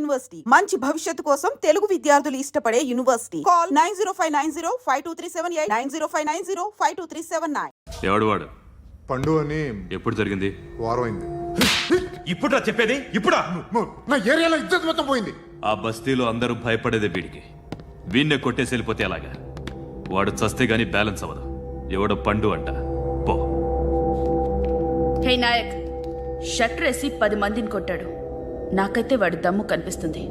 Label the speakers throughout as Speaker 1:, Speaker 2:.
Speaker 1: University మంచి భవిష్యత్తు కోసం తెలుగు విద్యార్థులు ఇష్టపడే యూనివర్సిటీ. కాల్ 9059052378 9059052379.
Speaker 2: ఎవడు వాడు?
Speaker 3: పండు అని.
Speaker 2: ఎప్పుడు జరిగింది?
Speaker 3: వారం అయింది.
Speaker 2: ఇప్పుడా చెప్పేది? ఇప్పుడా?
Speaker 3: నా ఏరియాలో ఇజ్జత్ మొత్తం పోయింది.
Speaker 2: ఆ బస్తీలో అందరూ భయపడేదే వీడికి. వీణ్ణే కొట్టేసి వెళ్ళిపోతే అలాగా? వాడు చస్తే గానీ బ్యాలెన్స్ అవ్వదు. ఎవడో పండు అంట. పో.
Speaker 4: హే నాయక్, షట్టర్ వేసి 10 మందిని కొట్టాడు. నాకైతే వాడి దమ్ము కనిపిస్తుంది.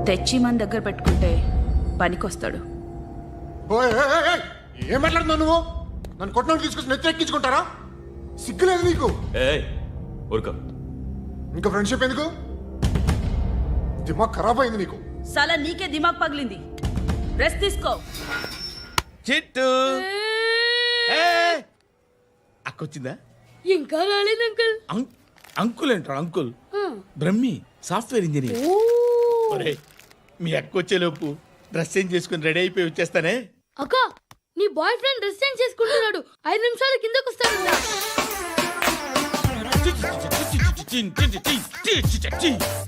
Speaker 4: తెచ్చి మన దగ్గర పెట్టుకుంటే పనికొస్తాడు.
Speaker 3: ఏం మాట్లాడుతున్నావు నువ్వు? నన్ను కొట్టడానికి తీసుకొచ్చి నెత్తెక్కించుకుంటారా? సిగ్గులేదు నీకు?
Speaker 2: ఊరుకో.
Speaker 3: ఇంకా ఫ్రెండ్షిప్ ఎందుకు? దిమాగ్ ఖరాబ్ అయింది నీకు.
Speaker 4: సలా నీకే దిమాగ్ పగిలింది. రెస్ట్ తీసుకో.
Speaker 5: చిట్టు అక్కొచ్చిందా?
Speaker 6: ఇంకా రాలేదు అంకుల్.
Speaker 5: అంకుల్ ఏంట్రా అంకుల్? Brahmi software engineer. మీ అక్క వచ్చేలోపు డ్రెస్ చేంజ్ చేసుకుని రెడీ అయిపోయి వచ్చేస్తానే.
Speaker 6: అక్క, నీ బాయ్ ఫ్రెండ్ డ్రెస్ చేంజ్ చేసుకుంటున్నాడు. 5 నిమిషాలు కిందకు వస్తాడు.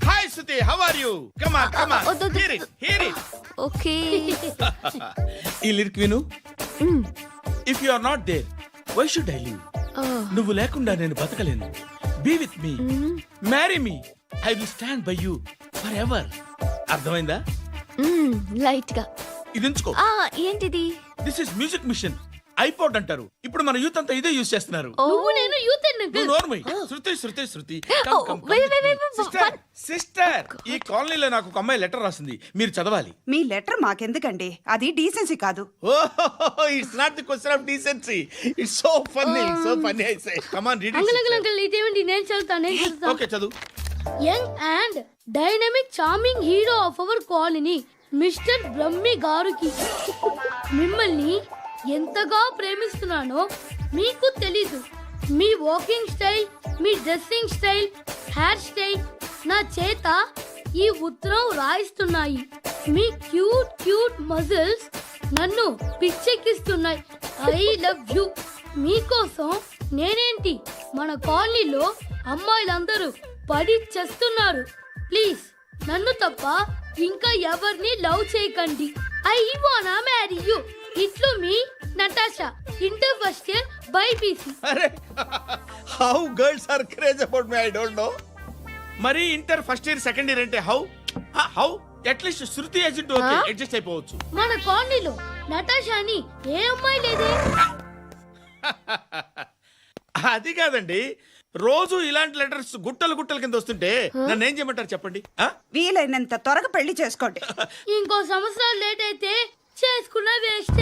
Speaker 5: Hi Suthi, how are you? Come on come on, hear it hear it.
Speaker 6: Okay.
Speaker 5: ఈ లిరిక్ విను. If you are not there, why should I live? నువ్వు లేకుండా నేను బతకలేను. Be with me, marry me, I will stand by you forever. అర్థమైందా?
Speaker 6: Light గా
Speaker 5: ఇది ఉంచుకో.
Speaker 6: ఏంటిది?
Speaker 5: This is music machine. IPod అంటారు. ఇప్పుడు మన యూత్ అంతా ఇదే యూజ్ చేస్తున్నారు.
Speaker 6: నువ్వు నేను యూత్
Speaker 5: శృతి శృతి శృతి. సిస్టర్, ఈ కాలనీలో నాకు ఒక అమ్మాయి లెటర్ రాసింది, మీరు చదవాలి.
Speaker 1: మీ లెటర్ మాకెందుకండి? అది డీసెన్సీ కాదు.
Speaker 5: It's not the question of decency. It's so funny, so funny. I say come on read it.
Speaker 6: Uncle ఇదేంటి? నేను చదువుతాను.
Speaker 5: ఓకే చదువు.
Speaker 6: Young and dynamic charming hero of our colony mister Brahmi గారికి మిమ్మల్ని ఎంతగా ప్రేమిస్తున్నానో మీకు తెలీదు. మీ వాకింగ్ స్టైల్, మీ డ్రెస్సింగ్ స్టైల్, హెయిర్ స్టైల్ నా చేత ఈ ఉత్తరం రాయిస్తున్నాయి. మీ క్యూట్ క్యూట్ మజిల్స్ నన్ను పిచ్చెక్కిస్తున్నాయి. I love you. మీకోసం నేనేంటి, మన కాలనీలో అమ్మాయిలందరూ పడి చేస్తున్నారు. ప్లీజ్ నన్ను తప్ప ఇంకా ఎవరిని లవ్ చేయకండి. ఐ వానా మ్యారీ యూ. ఇట్లు మీ Natasha, inter first year BiPC.
Speaker 5: అరే, how girls are crazy about me, I don't know. మరి inter first year second year అంటే how how at least Shruti agent okay, adjust అయిపోవచ్చు.
Speaker 6: మన కాలనీలో నటాషా అని ఏ అమ్మాయి లేదే.
Speaker 5: అది కాదండి, రోజు ఇలాంటి లెటర్స్ గుట్టలు గుట్టల కింద వస్తుంటే నన్ను ఏం చేయమంటారు చెప్పండి?
Speaker 1: వీలైనంత త్వరగా పెళ్లి చేసుకోండి.
Speaker 6: ఇంకో సంవత్సరాలు లేట్ అయితే చేసుకున్న వేస్ట్.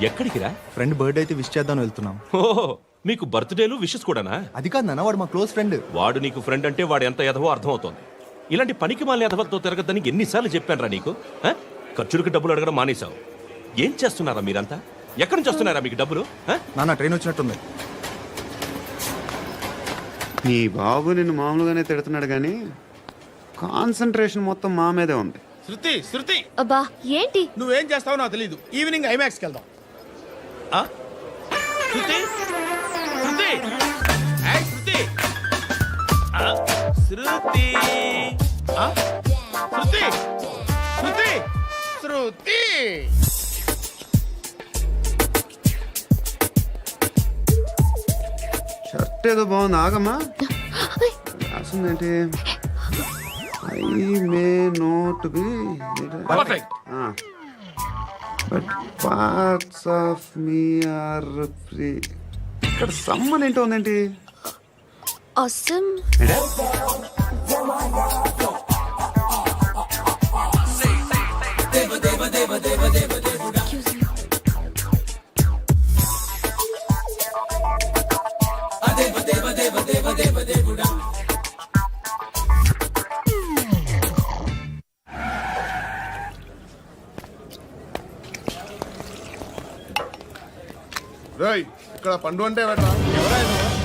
Speaker 7: ఎక్కడికి రా?
Speaker 8: ఫ్రెండ్ బర్త్డే అయితే విష్ చేద్దాం వెళ్తున్నాం.
Speaker 7: ఓహో, మీకు బర్త్డేలు విషెస్ కూడానా?
Speaker 8: అది కాదు నాన్న, వాడు మా క్లోజ్ ఫ్రెండ్.
Speaker 7: వాడు నీకు ఫ్రెండ్ అంటే వాడు ఎంత ఎదవో అర్థమవుతోంది. ఇలాంటి పనికి మాలిన ఎదవతో తిరగద్దని ఎన్నిసార్లు చెప్పాను రా నీకు? ఖర్చులకు డబ్బులు అడగడం మానేశావు. ఏం చేస్తున్నారా మీరంతా? ఎక్కడి నుంచి వస్తున్నారా మీకు డబ్బులు?
Speaker 8: నాన్న ట్రైన్ వచ్చినట్టుంది.
Speaker 9: నీ బాబు నిన్ను మామూలుగానే తిడుతున్నాడు కానీ కాన్సంట్రేషన్ మొత్తం మా మీదే ఉంది.
Speaker 5: శృతి శృతి,
Speaker 6: అబ్బా ఏంటి?
Speaker 5: నువ్వేం చేస్తావో నాకు తెలీదు. ఈవినింగ్ ఐమాక్స్కి వెళ్దాం. శృతి శృతి శృతి శృతి శృతి శృతి శృతి.
Speaker 9: షర్ట్ ఏదో బాగుంది, ఆగమ్మా. రాసిందేంటి? I may not be but parts of me are free. ఇక్కడ సమ్మన్ ఏంటో ఉందేంటి?
Speaker 6: awesome.
Speaker 3: రేయ్, ఇక్కడ పండు అంటే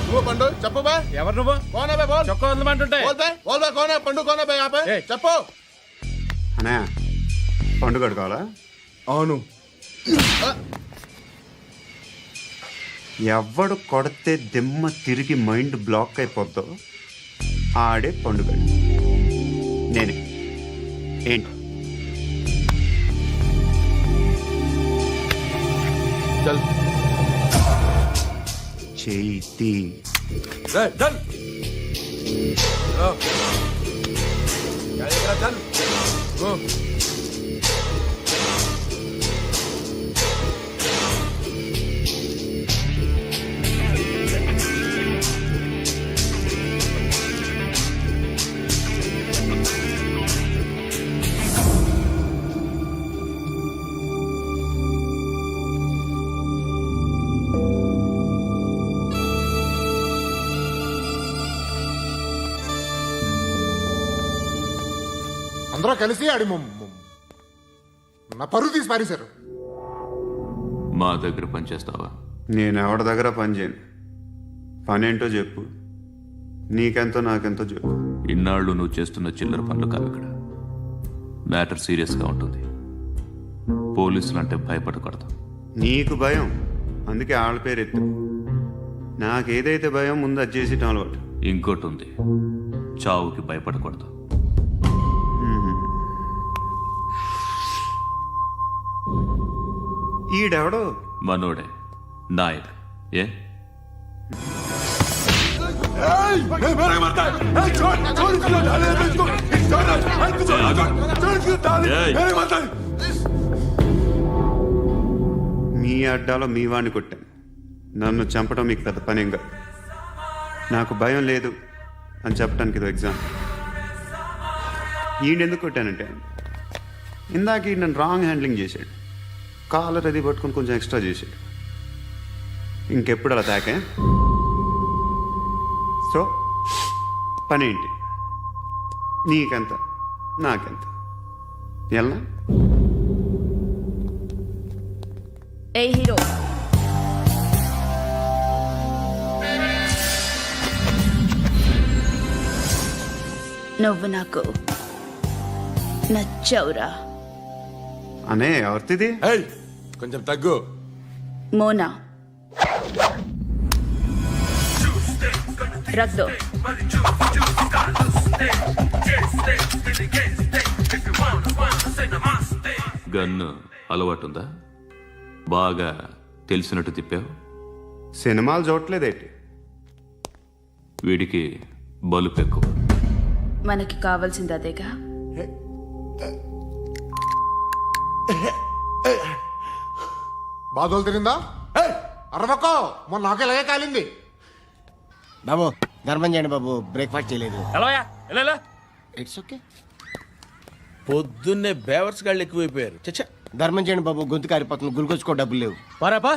Speaker 3: నువ్వు పండు చెప్పు బా.
Speaker 5: ఎవరు నువ్వు?
Speaker 3: కోనా బే బోల్.
Speaker 5: చొక్కా వదలమంటుంటే
Speaker 3: బోల్ బే కోనా పండు కోనా బే ఆపే చెప్పు.
Speaker 9: అనే పండు కట్టుకోవాలా?
Speaker 8: అవును.
Speaker 9: ఎవడు కొడితే దిమ్మ తిరిగి మైండ్ బ్లాక్ అయిపోద్దో ఆడే పండుగ నేనే. ఏంటి చేతి
Speaker 3: అందరూ కలిసి ఆడి నా పరువు తీసి పారేశారు.
Speaker 2: మా దగ్గర పనిచేస్తావా?
Speaker 9: నేను ఎవరి దగ్గర పని చేయను. పనేంటో చెప్పు, నీకెంతో నాకెంతో చెప్పు.
Speaker 2: ఇన్నాళ్ళు నువ్వు చేస్తున్న చిల్లర పనులు కావు ఇక్కడ. మ్యాటర్ సీరియస్గా ఉంటుంది. పోలీసులు అంటే భయపడకూడదు.
Speaker 9: నీకు భయం, అందుకే ఆళ్ళ పేరు ఎత్తు. నాకేదైతే భయం ముందు అది చేసేటం అలవాటు.
Speaker 2: ఇంకోటి ఉంది, చావుకి భయపడకూడదు.
Speaker 9: ఈడెవడో
Speaker 2: మనోడే నాయక్. ఏ
Speaker 9: మీ అడ్డాలో మీ వాడిని కొట్టాను. నన్ను చంపడం మీకు పెద్ద పనేం కాదు. నాకు భయం లేదు అని చెప్పడానికి ఇది ఎగ్జాంపుల్. ఈయనెందుకు కొట్టానంటే ఇందాక ఈయన నన్ను రాంగ్ హ్యాండ్లింగ్ చేశాడు. కాలర్ అది పట్టుకొని కొంచెం ఎక్స్ట్రా చేశాడు. ఇంకెప్పుడు అలా తాకే. సో పనేంటి, నీకెంత నాకెంత ఎలా?
Speaker 4: ఏ హీరో, నువ్వు నాకు నచ్చవురా.
Speaker 9: అనే ఎవరిది?
Speaker 3: కొంచెం తగ్గు.
Speaker 4: మోనా రక్ దో.
Speaker 2: గన్ను అలవాటుందా? బాగా తెలిసినట్టు తిప్పావు.
Speaker 9: సినిమాలు చూడట్లేదేంటి?
Speaker 2: వీడికి బలుపు ఎక్కువ.
Speaker 4: మనకి కావాల్సింది అదేగా.
Speaker 3: బాధలు తిరిందా? అరవకో, మొన్న నాకు ఇలాగే కాలింది.
Speaker 10: బాబు ధర్మం చేయండి బాబు, బ్రేక్ఫాస్ట్ చేయలేదు. It's okay.
Speaker 5: పొద్దున్నే బేవర్స్ గాళ్ళు ఎక్కువైపోయారు. చచ్చా,
Speaker 10: ధర్మం చేయండి బాబు, గొంతు కారిపోతుంది, గురికొచ్చుకో డబ్బులు లేవు.
Speaker 5: పారాపా.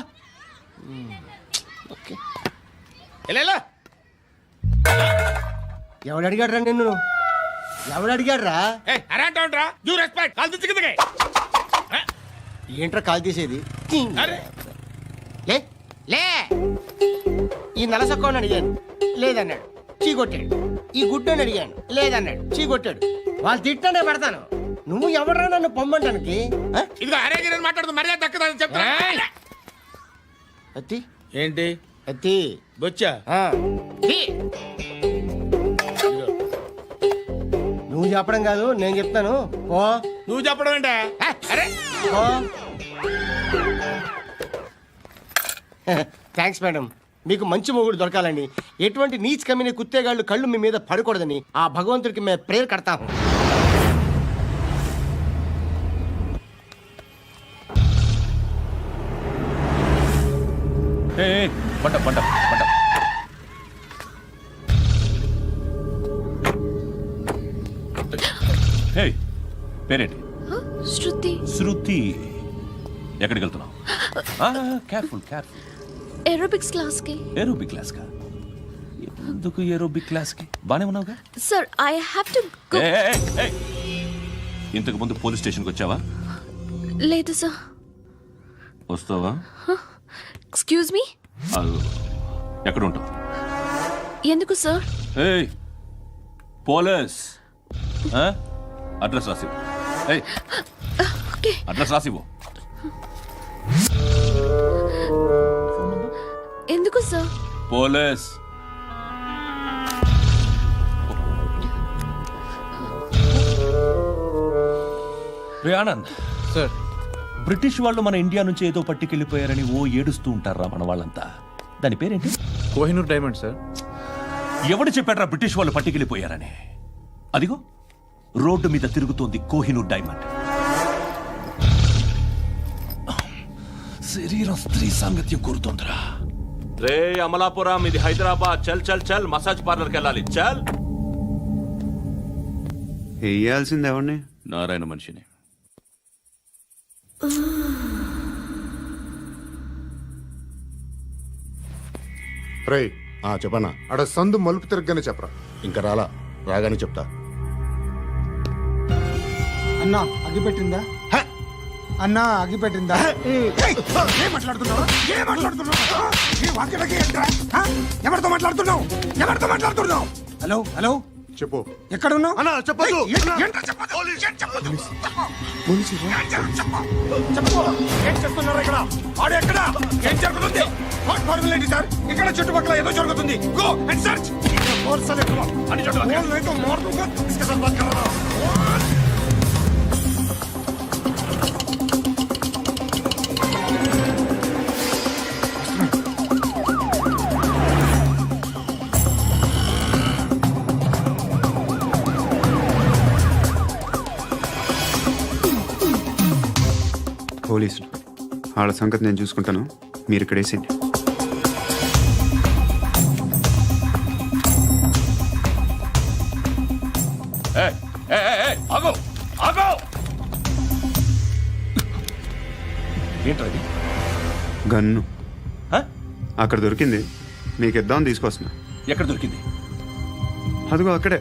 Speaker 10: ఓకే. ఎవడు అడిగాడు రా నిన్ను? ఎవడు అడిగాడు రా? ఏంట్రా కాల్ తీసేది? లే లే. ఈ నలసక్కని అడిగాను, లేదన్నాడు, చీ కొట్టాడు. ఈ గుడ్డని అడిగాను, లేదన్నాడు, చీ కొట్టాడు. వాళ్ళు తిట్టానే పడతాను. నువ్వు ఎవడరా నన్ను పొమ్మంటానికి? అత్తి
Speaker 5: ఏంటి
Speaker 10: అత్తి
Speaker 5: బొచ్చా?
Speaker 10: ఆ. నువ్వు చెప్పడం కాదు, నేను చెప్తాను. ఓ
Speaker 5: నువ్వు చెప్పడం ఏంటే?
Speaker 10: ఓ థ్యాంక్స్ మేడం. మీకు మంచి మొగుడు దొరకాలని, ఎటువంటి నీచ్ కమ్మిన కుత్తేగాళ్ళు కళ్ళు మీ మీద పడకూడదని ఆ భగవంతుడికి మేము ప్రేయర్ కడతాము.
Speaker 2: పంట పంట పంట. హే, పేరేంటి?
Speaker 6: శృతి.
Speaker 2: శృతి. ఎక్కడికి వెళ్తున్నావు? Careful careful.
Speaker 6: ఏరోబిక్స్ క్లాస్ కి.
Speaker 2: ఏరోబిక్ క్లాస్ కా? ఎందుకు ఏరోబిక్ క్లాస్ కి? బానే ఉన్నావుగా?
Speaker 6: Sir I have to go.
Speaker 2: ఇంతకు ముందు పోలీస్ స్టేషన్కి వచ్చావా?
Speaker 6: లేదు సార్.
Speaker 2: వస్తావా?
Speaker 6: Excuse me.
Speaker 2: ఎక్కడ ఉంటావు?
Speaker 6: ఎందుకు సార్?
Speaker 2: పోలీస్ అడ్రస్ రాసివ్వు.
Speaker 6: ఓకే.
Speaker 2: అడ్రస్ రాసివ్వు.
Speaker 6: ఎందుకు సార్?
Speaker 7: పోలీస్. రే ఆనంద్
Speaker 8: సార్
Speaker 7: బ్రిటిష్ వాళ్ళు మన ఇండియా నుంచి ఏదో పట్టుకెళ్ళిపోయారని ఓ ఏడుస్తూ ఉంటారా మన వాళ్ళంతా. దాని పేరేంటి?
Speaker 8: Kohinoor diamond sir.
Speaker 7: ఎవడు చెప్పాడ్రా బ్రిటిష్ వాళ్ళు పట్టుకెళ్ళిపోయారని? అదిగో రోడ్డు మీద తిరుగుతోంది కోహినూర్ డైమండ్. శరీరం స్త్రీ సాంగత్యం కోరుతోందిరా. రే అమలాపురం, ఇది హైదరాబాద్. చల్ చల్ చల్, మసాజ్ పార్లర్కి వెళ్ళాలి. చల్.
Speaker 9: వేయాల్సింది ఎవరిని?
Speaker 2: నారాయణ మనిషిని.
Speaker 3: రై చెప్పనా అడ సందు మలుపు తిరగగానే చెప్పరా. ఇంకా రాగానే చెప్తా.
Speaker 10: అన్నా అగ్గి పెట్టిందా? అన్నా అగ్గి పెట్టిందా?
Speaker 3: ఏం మాట్లాడుతున్నావు? ఎవరితో మాట్లాడుతున్నావు? ఎవరితో మాట్లాడుతున్నావు?
Speaker 10: హలో హలో,
Speaker 3: చెప్పు.
Speaker 10: ఎక్కడ ఉన్నావు?
Speaker 3: అన్నా చెప్పదు.
Speaker 5: ఏం చేస్తున్నారు ఇక్కడ? ఆడు ఎక్కడ? ఏం జరుగుతుంది? వాట్ ఫార్మల్ ఏంటి సార్? ఇక్కడ చుట్టుపక్కల ఏదో జరుగుతుంది. Go and search. అని
Speaker 9: పోలీసులు వాళ్ళ సంగతి నేను చూసుకుంటాను, మీరు ఇక్కడ వేసేయండి.
Speaker 7: ఆగో ఆగో. ఏంటది?
Speaker 9: గన్ను అక్కడ దొరికింది, మీకు ఇద్దామని తీసుకొస్తున్నా.
Speaker 7: ఎక్కడ దొరికింది?
Speaker 9: అదిగో అక్కడే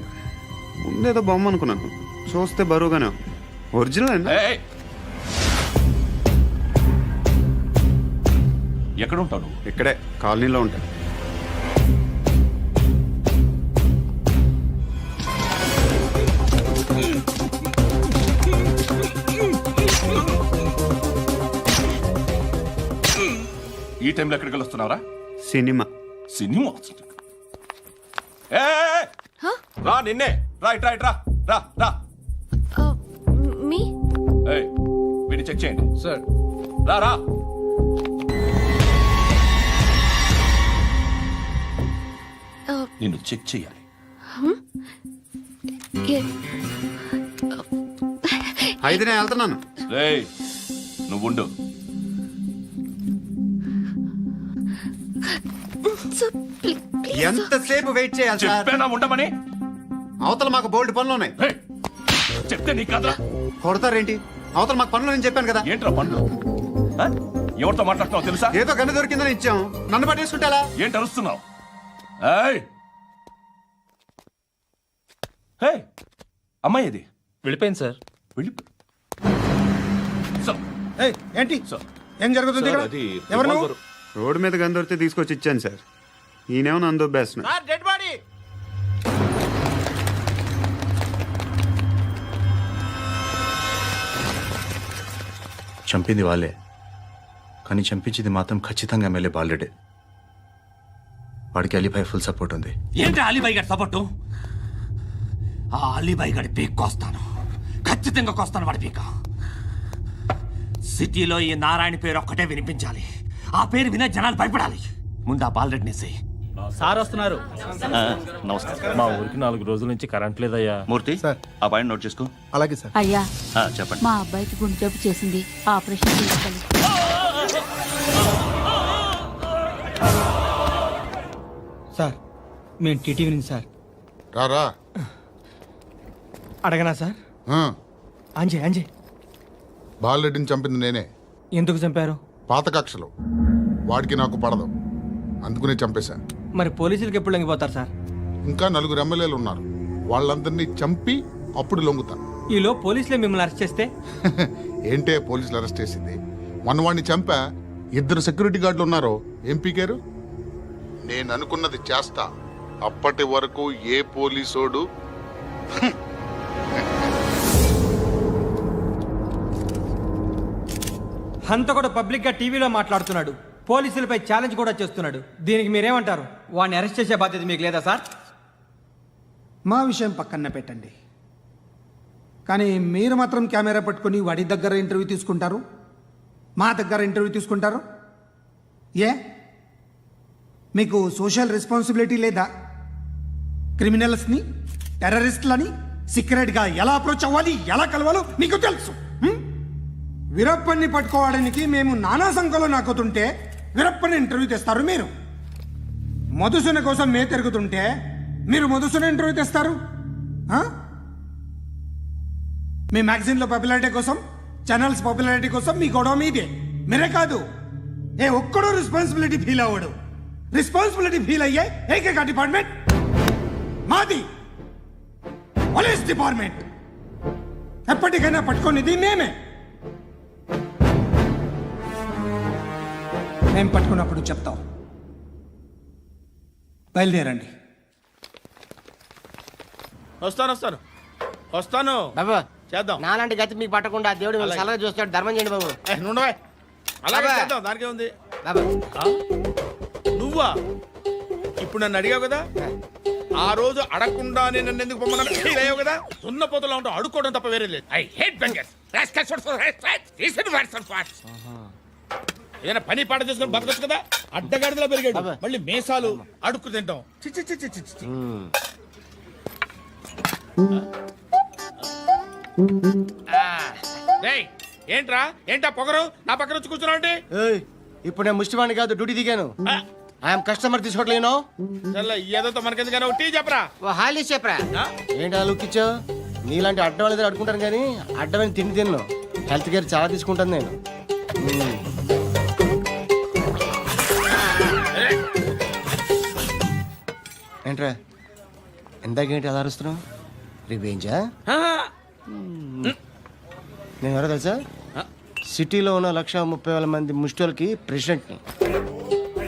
Speaker 9: ముందేదో బొమ్మ అనుకున్నాను, చూస్తే బరువుగానే ఉంది. ఒరిజినల్ అండి.
Speaker 7: ఎక్కడ ఉంటావు?
Speaker 9: ఇక్కడే కాలనీలో ఉంటాను.
Speaker 7: ఈ టైంలో ఎక్కడికి వస్తున్నారా?
Speaker 9: సినిమా.
Speaker 7: సినిమా? రా నిన్నే. రైట్ రైట్ రా రా రా.
Speaker 6: మీ
Speaker 7: వీడిని చెక్ చేయండి
Speaker 8: సార్.
Speaker 7: రా రా. నిన్ను చెక్ చేయాలి.
Speaker 9: అయితే నేను వెళ్తున్నాను.
Speaker 7: రేయ్ నువ్వుండు.
Speaker 9: ఎంతసేపు వెయిట్ చేయాలి సార్?
Speaker 7: చెప్పేనా ఉండమని?
Speaker 9: అవతల మాకు బోల్డ్ పనులు ఉన్నాయి.
Speaker 7: రేయ్, చెప్తే నీకు కదరా.
Speaker 9: కొడతారేంటి? అవతల మాకు పనులు నేను చెప్పాను కదా.
Speaker 7: ఏంట్రా పండ్లు? ఎవరితో మాట్లాడుతున్నావు తెలుసా?
Speaker 9: ఏదో గన్ను దొరికిందని ఇచ్చాం, నన్ను పట్టేసుకుంటా.
Speaker 7: ఏంటి అరుస్తున్నావు? అమ్మాయి ఇది
Speaker 8: వెళ్ళిపోయింది సార్.
Speaker 7: వెళ్ళిపో.
Speaker 10: ఏంటి
Speaker 7: సార్,
Speaker 10: ఏం జరుగుతుంది ఇక్కడ? ఎవరు నువ్వు?
Speaker 9: రోడ్డు మీద గన్ను దొరికితే తీసుకొచ్చి ఇచ్చాను సార్. ఈయనేమో నన్ను దొబ్బేస్తున్నా.
Speaker 10: Dead body.
Speaker 8: చంపింది వాళ్ళే, కానీ చంపించింది మాత్రం ఖచ్చితంగా ఎమ్మెల్యే బాలుడే. వాడికి అలీభాయ్ ఫుల్ సపోర్ట్ ఉంది.
Speaker 5: ఏంటి అలీబాయి గారి సపోర్టు? ఆ అలీబాయి గారి పీక్ కోస్తాను, ఖచ్చితంగా కోస్తాను వాడి పీక. సిటీలో ఈ నారాయణ పేరు ఒక్కటే వినిపించాలి. ఆ పేరు వినే జనాలు భయపడాలి. ముందు ఆ బాలరెడ్డిని
Speaker 10: సార్ వస్తున్నారు.
Speaker 7: నమస్కారం.
Speaker 11: మా ఊరికి 4 రోజుల నుంచి కరెంట్ లేదయ్యా.
Speaker 7: మూర్తి
Speaker 8: సార్.
Speaker 7: ఆ పాయింట్ నోట్ చేసుకో.
Speaker 8: అలాగే సార్.
Speaker 4: అయ్యా,
Speaker 7: చెప్పండి.
Speaker 4: మా అబ్బాయికి గుండె జబ్బు చేసింది, ఆపరేషన్ చేయాలి.
Speaker 10: సార్ మేము టీటీవీ నుంచి సార్.
Speaker 3: రారా.
Speaker 10: అడగనా సార్? అంజయ్ అంజయ్
Speaker 3: బాలరెడ్డిని చంపింది నేనే.
Speaker 10: ఎందుకు చంపారు?
Speaker 3: పాత కక్షలు, వాడికి నాకు పడదు, అందుకునే చంపేశా.
Speaker 10: మరి పోలీసులకు ఎప్పుడు లొంగిపోతారు సార్?
Speaker 3: ఇంకా 4 ఎమ్మెల్యేలు ఉన్నారు, వాళ్ళందరినీ చంపి అప్పుడు లొంగుతా.
Speaker 10: ఈలో పోలీసులే మిమ్మల్ని అరెస్ట్ చేస్తే?
Speaker 3: ఏంటే పోలీసులు అరెస్ట్ చేసింది? మొన్న వాడిని చంపా, 2 సెక్యూరిటీ గార్డులు ఉన్నారు, ఏం పీకారు? నేను అనుకున్నది చేస్తా. అప్పటి వరకు ఏ పోలీసోడు
Speaker 10: హంతకుడు పబ్లిక్ గా టీవీలో మాట్లాడుతున్నాడు. పోలీసులపై ఛాలెంజ్ కూడా చేస్తున్నాడు. దీనికి మీరేమంటారు? వాడిని అరెస్ట్ చేసే బాధ్యత మీకు లేదా సార్?
Speaker 12: మా విషయం పక్కన పెట్టండి, కానీ మీరు మాత్రం కెమెరా పట్టుకొని వాడి దగ్గర ఇంటర్వ్యూ తీసుకుంటారు, మా దగ్గర ఇంటర్వ్యూ తీసుకుంటారు. ఏ మీకు సోషల్ రెస్పాన్సిబిలిటీ లేదా? క్రిమినల్స్ని, టెర్రరిస్టులని సీక్రెట్గా ఎలా అప్రోచ్ అవ్వాలి, ఎలా కలవాలో మీకు తెలుసు. వీరప్పన్ని పట్టుకోవడానికి మేము నానా సంఖ్యలో నాకుతుంటే వీరప్పని ఇంటర్వ్యూ తెస్తారు మీరు. మధుసూన కోసం మే తిరుగుతుంటే మీరు మధుసూన ఇంటర్వ్యూ తెస్తారు. మీ మ్యాగజైన్లో పాపులారిటీ కోసం, ఛానల్స్ పాపులారిటీ కోసం మీ గొడవ మీదే. మీరే కాదు, ఏ ఒక్కడో రెస్పాన్సిబిలిటీ ఫీల్ అవ్వడు. రెస్పాన్సిబిలిటీ ఫీల్ అయ్యే ఏకైక డిపార్ట్మెంట్ మాది, పోలీస్ డిపార్ట్మెంట్. ఎప్పటికైనా పట్టుకునేది మేమే. మేము పట్టుకున్నప్పుడు చెప్తాం. బయలుదేరండి.
Speaker 5: వస్తాను
Speaker 10: బాబు
Speaker 5: చేద్దాం.
Speaker 10: నాలాంటి గతి మీకు పట్టకుండా దేవుడు మిమ్మల్ని సలహా చూస్తాడు. ధర్మం చేయండి బాబు.
Speaker 5: నుండవే అలాగే
Speaker 10: బాబా.
Speaker 5: చేద్దాం, దానికే ఉంది.
Speaker 10: బాబు
Speaker 5: నువ్వా ఇప్పుడు నన్ను అడిగావు కదా, ఆ రోజు అడగకుండా నేను నన్ను ఎందుకు పొమ్మన్నాను ఫీల్ అయ్యావు కదా. సున్న పోతలో ఉంటావు, అడుక్కోవడం తప్ప వేరే లేదు. I hate bangers. ఏదైనా పని పాట చేసుకుని బతకొచ్చు కదా. అడ్డగాడిదలా పెరిగాడు, మళ్ళీ మేసాలు అడుక్కు తింటాం. చి చి చి చి చి చి. రేయ్, ఏంటా పొగరు నా పక్కన వచ్చి కూర్చున్నావు అంటే?
Speaker 10: ఇప్పుడు నేను ముష్టివాణి కాదు, డ్యూటీ దిగాను. ఐఎమ్ కస్టమర్ తీసుకోవట్లేను.
Speaker 5: ఏదో మనకెందుకైనా టీ చెప్పరా.
Speaker 10: హాలీ చెప్పరా. ఏంటి లుక్ ఇచ్చావు? నీలాంటి అడ్డం వాళ్ళ దగ్గర అడుకుంటాను, కానీ అడ్డమైన తిండి తిన్ను. హెల్త్ కేర్ చాలా తీసుకుంటాను నేను. ఏంట్రా ఇందాకేంటి అలా అరుస్తున్నావు? రివేంజా? నేను ఎవరో తెలుసా? సిటీలో ఉన్న 130,000 మంది ముష్టిలకి ప్రెసిడెంట్ని.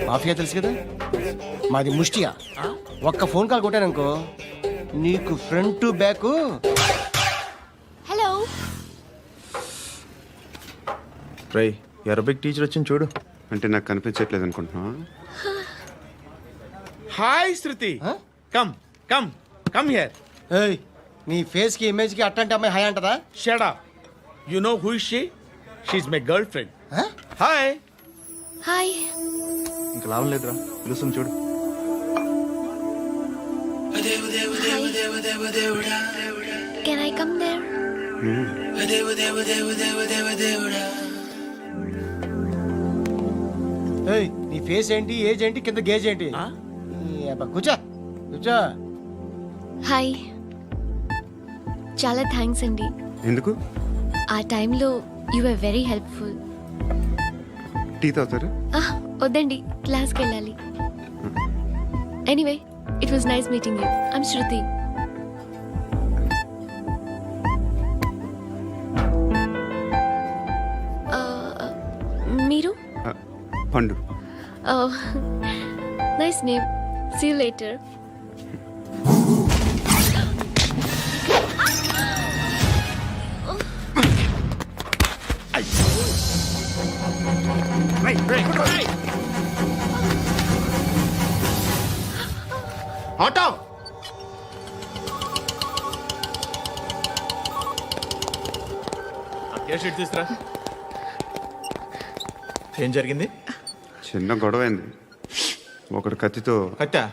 Speaker 10: మాఫియా తెలుసు కదా, మాది ముష్టియా. ఒక్క ఫోన్ కాల్ కొట్టాననుకో, నీకు ఫ్రంట్ టు బ్యాక్.
Speaker 6: హలో,
Speaker 8: రై అరబిక్ టీచర్ వచ్చింది చూడు.
Speaker 9: అంటే నాకు కనిపించట్లేదు అనుకుంటున్నా.
Speaker 5: Hi Shruti, come come come here.
Speaker 10: ఏయ్, నీ ఫేస్ కి ఇమేజ్ కి అట్లాంటి అమ్మాయి హాయ్ అంటదా?
Speaker 5: Shut up. You know who is she? She is my girlfriend. Hi.
Speaker 6: Hi.
Speaker 8: ఇంకా లాభం లేదురా, పిలుస్తుంది చూడు.
Speaker 6: Can I come there?
Speaker 10: ఏయ్, నీ ఫేస్ ఏంటి, ఏజ్ ఏంటి, కింద గేజ్ ఏంటి? కూర్చో కూర్చో.
Speaker 6: హాయ్, చాలా థ్యాంక్స్ అండి.
Speaker 9: ఎందుకు?
Speaker 6: ఆ టైంలో you are very helpful.
Speaker 9: Tea తాగుతారా?
Speaker 6: వద్దండి, క్లాస్కి వెళ్ళాలి. Anyway, it was nice meeting you. I'm Shruti. మీరు?
Speaker 9: Pandu.
Speaker 6: Nice name. See you later.
Speaker 5: Auto. Case తీసుకురా.
Speaker 8: ఏం జరిగింది?
Speaker 9: చిన్న గొడవ అయింది. ఒకడు కత్తితో.
Speaker 11: కట్టా,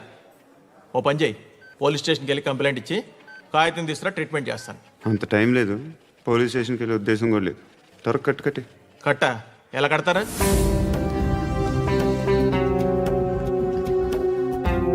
Speaker 11: ఓ పని చేయి, పోలీస్ స్టేషన్కి వెళ్ళి కంప్లైంట్ ఇచ్చి కాగితం తీసుకురా, ట్రీట్మెంట్ చేస్తాను.
Speaker 9: అంత టైం లేదు, పోలీస్ స్టేషన్కి వెళ్ళే ఉద్దేశం కూడా లేదు. త్వరగా కట్టు కట్టి.
Speaker 11: కట్టా ఎలా కడతారా?